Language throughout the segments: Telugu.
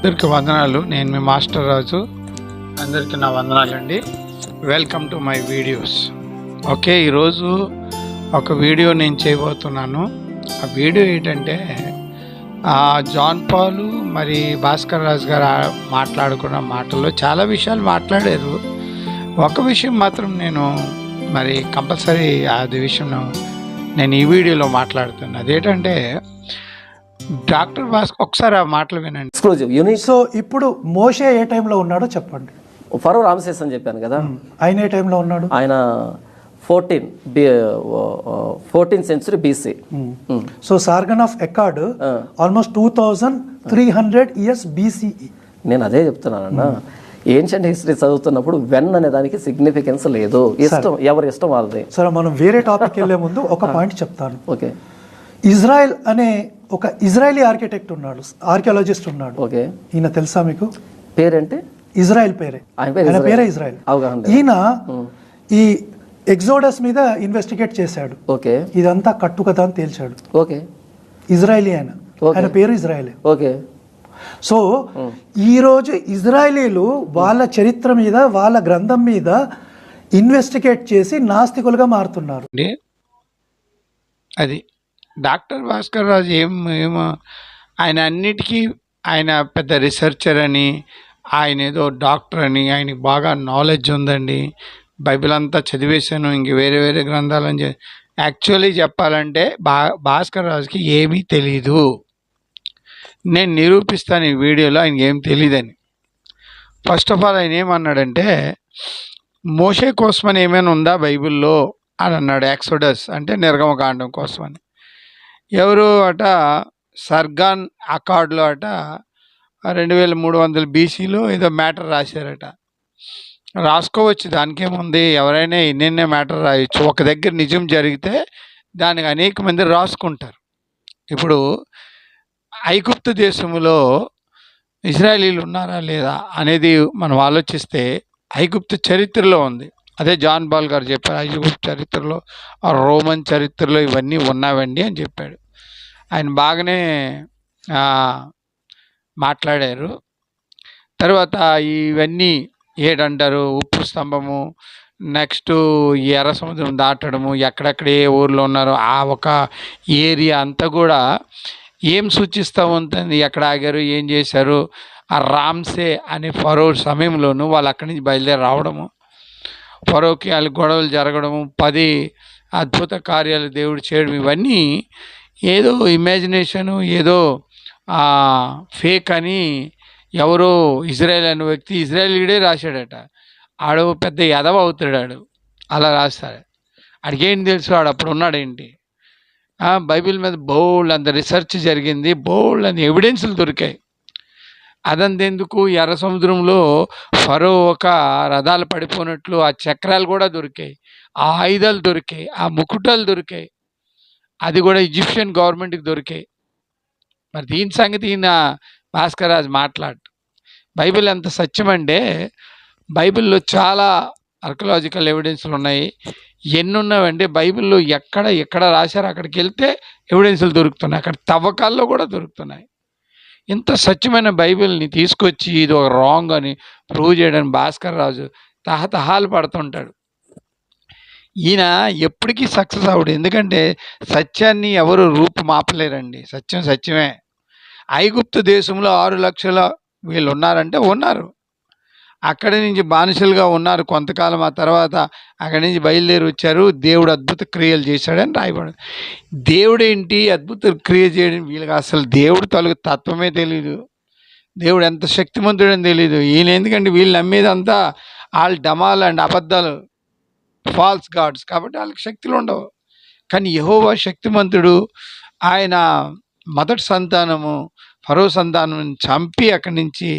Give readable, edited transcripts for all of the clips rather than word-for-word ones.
అందరికీ వందనాలు. నేను మీ మాస్టర్ రాజు. అందరికీ నా వందనాలండి. Welcome to my videos. Okay, ఈరోజు ఒక వీడియో నేను చేయబోతున్నాను. ఆ వీడియో ఏంటంటే జాన్ పాలు మరి భాస్కర్ రాజు గారు మాట్లాడుకున్న మాటల్లో చాలా విషయాలు మాట్లాడారు. ఒక విషయం మాత్రం నేను మరి కంపల్సరీ అది విషయం నేను ఈ వీడియోలో మాట్లాడుతున్నాను. అదేంటంటే డాక్టర్ భాస్కర్, ఒకసారి ఆ మాటలు వినండి. Exclusive unique. సో ఇప్పుడు మోషే ఏ టైంలో ఉన్నాడో చెప్పండి. ఫరో రామసేస్ అని చెప్పాను కదా, ఆయన ఏ టైంలో ఉన్నాడు? ఆయన 14th century BC. So Sargon of Akkad almost 2300 years BCE. నేను అదే చెప్తున్నానన్న. ఏన్షియంట్ హిస్టరీ చదువుతున్నప్పుడు వెన్ అనే దానికి సిగ్నిఫికెన్స్ లేదు. ఇష్టం, ఎవరి ఇష్టం వాళ్ళది. సరే, మనం వేరే టాపిక్ వెళ్ళే ముందు ఒక పాయింట్ చెప్తాను. ఓకే, ఇజ్రాయెల్ అనే ఒక ఇజ్రాయలీ ఆర్కిటెక్ట్ ఉన్నాడు, ఆర్కియాలజిస్ట్ ఉన్నాడు. ఓకే, ఈయన తెలుసా మీకు? పేరేంటి? ఇజ్రాయెల్ పేరే, ఆయన పేరే ఇజ్రాయెల్. ఈయన ఈ ఎగ్జోడస్ మీద ఇన్వెస్టిగేట్ చేశాడు. ఓకే, ఇదంతా కట్టుకథ అని తేల్చాడు. ఓకే, ఇజ్రాయలీ ఆయన పేరు ఇజ్రాయలే. ఓకే. సో ఈరోజు ఇజ్రాయలీలు వాళ్ళ చరిత్ర మీద, వాళ్ళ గ్రంథం మీద ఇన్వెస్టిగేట్ చేసి నాస్తికులుగా మారుతున్నారు. అది డాక్టర్ భాస్కర్ రాజు ఏమో ఆయన అన్నిటికీ ఆయన పెద్ద రిసెర్చర్ అని, ఆయన ఏదో డాక్టర్ అని, ఆయనకి బాగా నాలెడ్జ్ ఉందండి, బైబిల్ అంతా చదివేశాను, ఇంక వేరే వేరే గ్రంథాలని. యాక్చువల్లీ చెప్పాలంటే భాస్కర్ రాజుకి ఏమీ తెలీదు. నేను నిరూపిస్తాను ఈ వీడియోలో ఆయనకి ఏం తెలియదని. ఫస్ట్ ఆఫ్ ఆల్ ఆయన ఏమన్నాడంటే, మోషే కోసమని ఏమైనా ఉందా బైబిల్లో అని అన్నాడు. ఎక్సోడస్ అంటే నిర్గమకాండం కోసమని. ఎవరు అట సర్గాన్ అకార్డ్లో అట 2300 BCలో ఏదో మ్యాటర్ రాశారట. రాసుకోవచ్చు, దానికేముంది, ఎవరైనా ఎన్నెన్నే మ్యాటర్ రాయొచ్చు. ఒక దగ్గర నిజం జరిగితే దానికి అనేక మంది రాసుకుంటారు. ఇప్పుడు ఐగుప్తు దేశంలో ఇజ్రాయేలీలు ఉన్నారా లేదా అనేది మనం ఆలోచిస్తే ఐగుప్తు చరిత్రలో ఉంది. అదే జాన్ పాల్ గారు చెప్పారు, ఐగుప్తు చరిత్రలో, రోమన్ చరిత్రలో ఇవన్నీ ఉన్నావండి అని చెప్పాడు. ఆయన బాగానే మాట్లాడారు. తర్వాత ఇవన్నీ ఏడంటారు, ఉప్పు స్తంభము, నెక్స్ట్ ఎర్ర సముద్రం దాటడము, ఎక్కడెక్కడ ఏ ఊర్లో ఉన్నారో ఆ ఒక ఏరియా అంతా కూడా ఏం సూచిస్తూ ఉంటుంది, ఎక్కడ ఆగారు, ఏం చేశారు. ఆ రామ్సే అనే ఫరో సమయంలోనూ వాళ్ళు అక్కడి నుంచి బయలుదేరి రావడము, ఫరోకి వాళ్ళ గొడవలు జరగడము, 10 అద్భుత కార్యాలు దేవుడు చేయడం, ఇవన్నీ ఏదో ఇమాజినేషను, ఏదో ఫేక్ అని ఎవరో ఇజ్రాయెల్ అనే వ్యక్తి, ఇజ్రాయెలీడే రాశాడట. ఆడు పెద్ద ఎదవ అవుతాడు అలా రాస్తాడు. ఆడికేం తెలుసు, ఆడు అప్పుడు ఉన్నాడేంటి. బైబిల్ మీద బోల్డ్ అంత రీసెర్చ్ జరిగింది, బోల్డ్ అంత ఎవిడెన్స్లు దొరికాయి. అదంతెందుకు, ఎర్ర సముద్రంలో ఫరో ఒక రథాలు పడిపోయినట్లు ఆ చక్రాలు కూడా దొరికాయి, ఆ ఆయుధాలు దొరికాయి, ఆ ముకుటాలు దొరికాయి. అది కూడా ఈజిప్షియన్ గవర్నమెంట్కి దొరికాయి. మరి దీని సంగతి ఈయన భాస్కర్ రాజు మాట్లాడు. బైబిల్ ఎంత సత్యమంటే బైబిల్లో చాలా ఆర్కియలాజికల్ ఎవిడెన్స్లు ఉన్నాయి. ఎన్ని ఉన్నాయంటే బైబిల్లో ఎక్కడ రాశారో అక్కడికి వెళ్తే ఎవిడెన్స్లు దొరుకుతున్నాయి, అక్కడ తవ్వకాల్లో కూడా దొరుకుతున్నాయి. ఇంత సత్యమైన బైబిల్ని తీసుకొచ్చి ఇది ఒక రాంగ్ అని ప్రూవ్ చేయడానికి భాస్కర్ రాజు తహతహాలు పడుతుంటాడు. ఈయన ఎప్పటికీ సక్సెస్ అవ్వడు, ఎందుకంటే సత్యాన్ని ఎవరు రూపుమాపలేరండి. సత్యం సత్యమే. ఐగుప్తు దేశంలో 6 లక్షల వీళ్ళు ఉన్నారంటే ఉన్నారు. అక్కడి నుంచి బానిసలుగా ఉన్నారు కొంతకాలం. ఆ తర్వాత అక్కడి నుంచి బయలుదేరి వచ్చారు, దేవుడు అద్భుత క్రియలు చేశాడని రాయబడి. దేవుడేంటి అద్భుత క్రియ చేయడం, వీళ్ళకి అసలు దేవుడు తలుగు తత్వమే తెలీదు, దేవుడు ఎంత శక్తిమంతుడని తెలీదు. ఈయన ఎందుకంటే వీళ్ళు నమ్మేదంతా వాళ్ళు డమాల్ అండ్ అబద్ధాలు, ఫాల్స్ గాడ్స్, కాబట్టి వాళ్ళకి శక్తులు ఉండవు. కానీ యెహోవా శక్తిమంతుడు. ఆయన మొదటి సంతానము ఫరో సంతానం చంపి అక్కడి నుంచి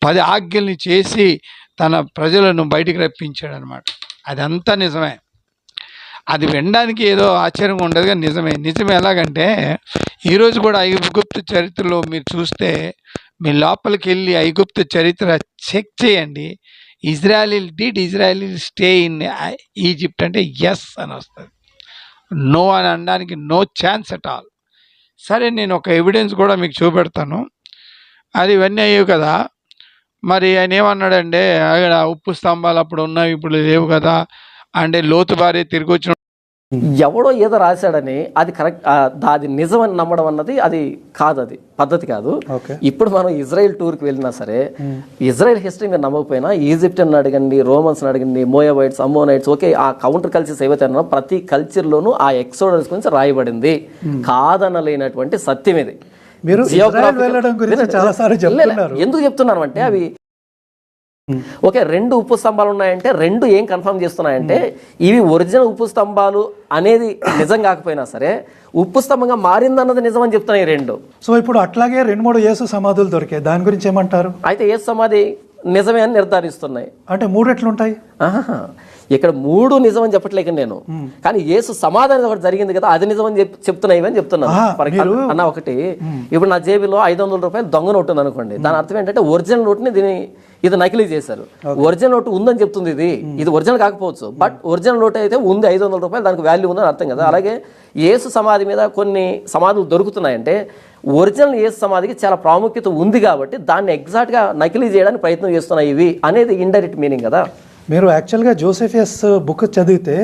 10 ఆజ్ఞల్ని చేసి తన ప్రజలను బయటికి రప్పించాడు అనమాట. అదంతా నిజమే. అది వినడానికి ఏదో ఆశ్చర్యంగా ఉండదు, కానీ నిజమే. ఎలాగంటే ఈరోజు కూడా ఐగుప్తు చరిత్రలో మీరు చూస్తే, మీ లోపలికి వెళ్ళి ఐగుప్తు చరిత్ర చెక్ చేయండి. ఇజ్రాయెల్ స్టే ఇన్ ఈజిప్ట్ అంటే ఎస్ అని వస్తుంది, నో అని అనడానికి నో ఛాన్స్ అట్ ఆల్. సరే, నేను ఒక ఎవిడెన్స్ కూడా మీకు చూపెడతాను. అది ఇవన్నీ అయ్యేవి కదా. మరి ఆయన ఏమన్నాడంటే, అక్కడ ఉప్పు స్తంభాలు అప్పుడు ఉన్నవి, ఇప్పుడు లేవు కదా అంటే, లోతు భార్య తిరిగి వచ్చిన ఎవడో ఏదో రాశాడని అది కరెక్ట్, అది నిజం అని నమ్మడం అన్నది అది కాదు, అది పద్ధతి కాదు. ఓకే. ఇప్పుడు మనం ఇజ్రాయెల్ టూర్కి వెళ్ళినా సరే, ఇజ్రాయెల్ హిస్టరీ మీరు నమ్మకపోయినా ఈజిప్ట్ అని అడగండి, రోమన్స్ అడగండి, మోయాబైట్స్, అమ్మోనైట్స్, ఓకే, ఆ కౌంటర్ కల్చర్స్ ఏవైతే అన్నా ప్రతి కల్చర్లోనూ ఆ ఎక్సోడస్ గురించి రాయబడింది, కాదనలేనటువంటి సత్యం ఇది. మీరు ఇజ్రాయెల్ వెళ్ళడం గురించి చాలాసార్లు చెప్తున్నారు. ఎందుకు చెప్తున్నాను అంటే, అవి ఓకే, 2 ఉప్పు స్తంభాలు ఉన్నాయంటే 2 ఏం కన్ఫర్మ్ చేస్తున్నాయంటే, ఇవి ఒరిజినల్ ఉప్పు స్తంభాలు అనేది నిజం కాకపోయినా సరే ఉప్పు స్తంభంగా మారిందన్నది నిజం అని చెప్తున్నాయి 2. సో ఇప్పుడు అట్లాగే 2-3 యేసు సమాధులు దొరికాయి, దాని గురించి ఏమంటారు? అయితే యేసు సమాధి నిజమే అని నిర్ధారిస్తున్నాయి. అంటే 3 ఎట్లుంటాయి? ఇక్కడ 3 నిజం అని చెప్పట్లేక నేను, కానీ యేసు సమాధానం ఒకటి జరిగింది కదా, అది నిజం అని చెప్తున్నాయి అని చెప్తున్నాను. అన్న ఒకటి, ఇప్పుడు నా జేబులో 500 రూపాయలు దొంగ నోటు ఉంది అనుకోండి, దాని అర్థం ఏంటంటే ఒరిజినల్ నోటుని ఇది నకిలీ చేశారు. ఒరిజినల్ నోటు ఉందని చెప్తుంది, ఇది ఒరిజినల్ కాకపోవచ్చు, బట్ ఒరిజినల్ నోట్ అయితే ఉంది, 500 రూపాయలు, దానికి వాల్యూ ఉందని అర్థం కదా. అలాగే యేసు సమాధి మీద కొన్ని సమాధులు దొరుకుతున్నాయంటే ఒరిజినల్ యేసు సమాధికి చాలా ప్రాముఖ్యత ఉంది కాబట్టి దాన్ని ఎగ్జాక్ట్గా నకిలీ చేయడానికి ప్రయత్నం చేస్తున్నాయి ఇవి అనేది ఇండైరెక్ట్ మీనింగ్ కదా. మీరు యాక్చువల్గా జోసెఫియస్ బుక్ చదివితే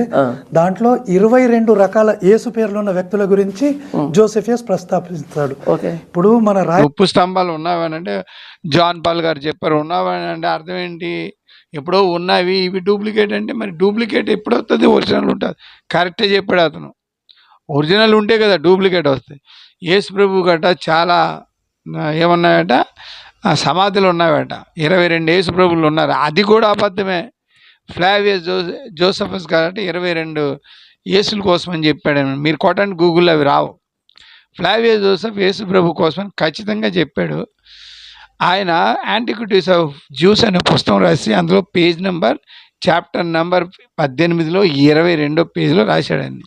దాంట్లో 22 రకాల యేసు పేర్లు ఉన్న వ్యక్తుల గురించి జోసెఫియస్ ప్రస్తావిస్తాడు. ఇప్పుడు మన ఉప్పు స్తంభాలు ఉన్నావనంటే జాన్ పాల్ గారు చెప్పారు, ఉన్నావని అంటే అర్థం ఏంటి? ఎప్పుడో ఉన్నవి ఇవి డూప్లికేట్ అంటే, మరి డూప్లికేట్ ఎప్పుడు వస్తుంది? ఒరిజినల్ ఉంటుంది. కరెక్టే చెప్పాడు అతను, ఒరిజినల్ ఉంటే కదా డూప్లికేట్ వస్తాయి. యేసు ప్రభు గట చాలా ఏమన్నాయట, సమాధులు ఉన్నాయట, 22 యేసు ప్రభులు ఉన్నారు, అది కూడా అబద్ధమే. ఫ్లావియస్ జోసెఫస్ గారు 22 యేసుల కోసం అని చెప్పాడు. మీరు కొట్టండి గూగుల్లో, అవి రావు. ఫ్లావియస్ జోసెఫ్ యేసు ప్రభు కోసం అని ఖచ్చితంగా చెప్పాడు. ఆయన యాంటిక్విటీస్ ఆఫ్ జ్యూస్ అనే పుస్తకం రాసి అందులో పేజ్ నెంబర్, చాప్టర్ నెంబర్ 18లో 22వ పేజ్లో రాశాడండి.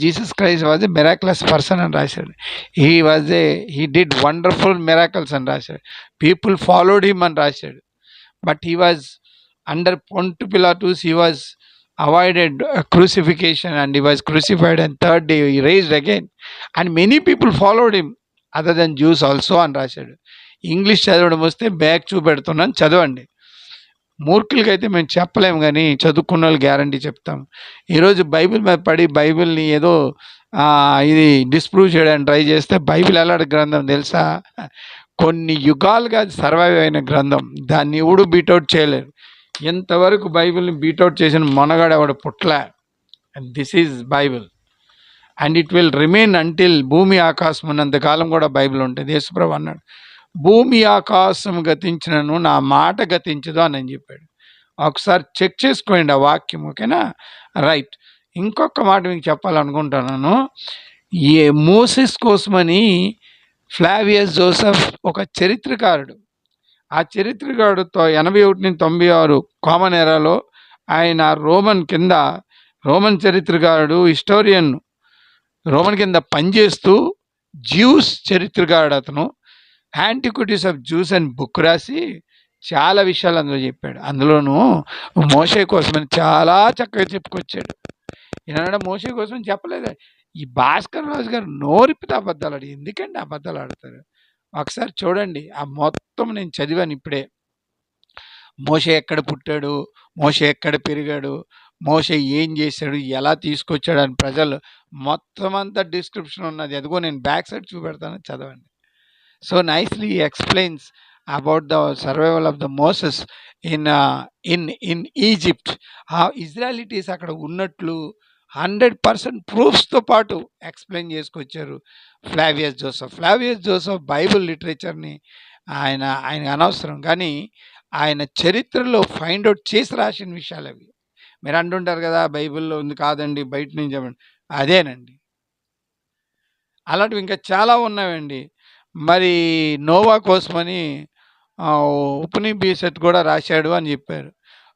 Jesus Christ was a miraculous person అని రాశాడు. హీ డిడ్ వండర్ఫుల్ మిరాకల్స్ అని రాశాడు. పీపుల్ ఫాలోడ్ హిమ్ అని రాశాడు. But he was under Pontius Pilatus, he was avoided crucifixion and he was crucified, and 3rd day he raised again, and many people followed him other than Jews also అని రాశాడు. ఇంగ్లీష్ చదవడం వస్తే బ్యాక్ చూపెడుతున్నాను, చదవండి. మూర్ఖులకి అయితే మేము చెప్పలేము, కానీ చదువుకున్న వాళ్ళు గ్యారంటీ చెప్తాం. ఈరోజు బైబిల్ మీద పడి బైబిల్ని ఏదో ఇది డిస్ప్రూవ్ చేయడానికి ట్రై చేస్తే, బైబిల్ ఎలాంటి గ్రంథం తెలుసా? కొన్ని యుగాలుగా సర్వైవ్ అయిన గ్రంథం, దాన్ని ఎవడు బీట్అవుట్ చేయలేరు. ఎంతవరకు బైబిల్ని బీట్అవుట్ చేసిన మనగాడు ఎవడు పుట్ల. And this is Bible, and it will remain until భూమి ఆకాశం ఉన్నంతకాలం కూడా బైబిల్ ఉంటుంది. యేసుప్రభు అన్నాడు, భూమి ఆకాశం గతించినను నా మాట గతించదు అని చెప్పాడు. ఒకసారి చెక్ చేసుకోండి ఆ వాక్యం, ఓకేనా? రైట్. ఇంకొక మాట మీకు చెప్పాలనుకుంటున్నాను. మోసెస్ కోసమని ఫ్లావియస్ జోసెఫ్ ఒక చరిత్రకారుడు, ఆ చరిత్రకారుడు 81-96 కామన్ ఎరాలో ఆయన రోమన్ చరిత్రకారుడు, హిస్టోరియన్, రోమన్ కింద పనిచేస్తూ జ్యూస్ చరిత్రకారుడు అతను. యాంటిక్విటీస్ ఆఫ్ జ్యూస్ అని బుక్ రాసి చాలా విషయాలు అందులో చెప్పాడు. అందులోనూ మోషే కోసమని చాలా చక్కగా చెప్పుకొచ్చాడు. ఏమన్నా మోషే కోసం చెప్పలేదు. ఈ భాస్కర్ రాజు గారు నోరిపితే అబద్ధాలు ఆడి, ఎందుకండి అబద్ధాలు ఆడతారు? ఒకసారి చూడండి, ఆ మొత్తం నేను చదివాను ఇప్పుడే. మోషే ఎక్కడ పుట్టాడు, మోషే ఎక్కడ పెరిగాడు, మోషే ఏం చేశాడు, ఎలా తీసుకొచ్చాడు అని ప్రజలు మొత్తం అంతా డిస్క్రిప్షన్ ఉన్నది. అదిగో నేను బ్యాక్ సైడ్ చూపెడతాను, చదవండి. So nicely explains about the survival of the Moses in Egypt. ఆ ఇజ్రాయలిటీస్ అక్కడ ఉన్నట్లు 100% ప్రూఫ్స్తో పాటు ఎక్స్ప్లెయిన్ చేసుకొచ్చారు ఫ్లావియస్ జోసెఫ్ బైబిల్ లిటరేచర్ని ఆయన అనవసరం, కానీ ఆయన చరిత్రలో ఫైండ్ అవుట్ చేసి రాసిన విషయాలు అవి. మీరు అంటుంటారు కదా బైబిల్లో ఉంది, కాదండి బయట నుంచి చెప్పండి, అదేనండి. అలాంటివి ఇంకా చాలా ఉన్నాయండి. మరి నోవా కోసమని ఉపనిషత్తు కూడా రాశాడు అని చెప్పారు.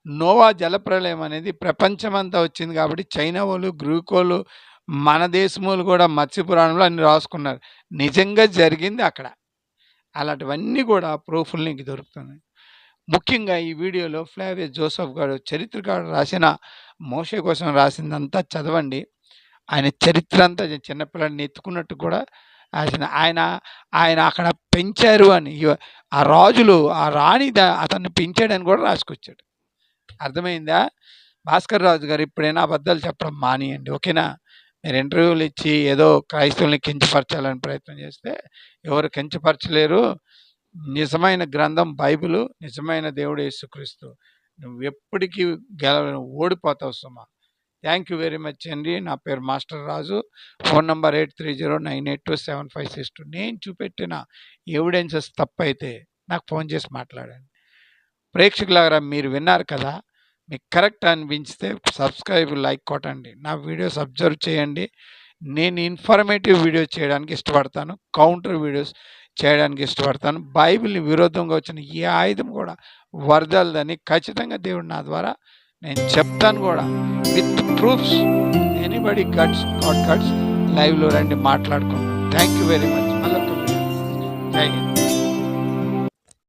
నోవా జలప్రలయం అనేది ప్రపంచమంతా వచ్చింది కాబట్టి చైనా వాళ్ళు, గ్రీక్ వాళ్ళు, మన దేశములు కూడా మత్స్య పురాణంలో అన్ని రాసుకున్నారు. నిజంగా జరిగింది అక్కడ. అలాంటివన్నీ కూడా ప్రూఫ్లు నీకు దొరుకుతున్నాయి. ముఖ్యంగా ఈ వీడియోలో ఫ్లావియస్ జోసెఫ్ గారు చరిత్రకారుడు రాసిన మోషే కోసం రాసిందంతా చదవండి. ఆయన చరిత్ర అంతా చిన్నపిల్లాడిని ఎత్తుకున్నట్టు కూడా ఆయన ఆయన అక్కడ పెంచారు అని ఆ రాజులు ఆ రాణి అతన్ని పెంచాడని కూడా రాసుకొచ్చాడు. అర్థమైందా? భాస్కర్ రాజు గారు ఎప్పుడైనా అబద్ధాలు చెప్పడం మానేయండి, ఓకేనా? మీరు ఇంటర్వ్యూలు ఇచ్చి ఏదో క్రైస్తవుల్ని కించపరచాలని ప్రయత్నం చేస్తే ఎవరు కించపరచలేరు. నిజమైన గ్రంథం బైబిలు, నిజమైన దేవుడు యేసుక్రీస్తు. నువ్వు ఎప్పటికీ ఓడిపోతావు సుమా. థ్యాంక్ యూ వెరీ మచ్ అండి. నా పేరు మాస్టర్ రాజు. Phone number 8309827562. నేను చూపెట్టిన ఎవిడెన్సెస్ తప్పైతే నాకు ఫోన్ చేసి మాట్లాడండి. ప్రేక్షకులారా, మీరు విన్నారు కదా, మీకు కరెక్ట్ అనిపించితే సబ్స్క్రైబ్, లైక్ కొట్టండి. నా వీడియోస్ అబ్జర్వ్ చేయండి. నేను ఇన్ఫర్మేటివ్ వీడియోస్ చేయడానికి ఇష్టపడతాను, కౌంటర్ వీడియోస్ చేయడానికి ఇష్టపడతాను. బైబిల్ని విరోధంగా వచ్చిన ఏ ఆయుధం కూడా వరదలదని ఖచ్చితంగా దేవుడు నా ద్వారా నేను చెప్తాను కూడా, with proofs. Anybody guts got guts, లైవ్లో రండి, మాట్లాడుకుంటాం. Thank you very much. మళ్ళీ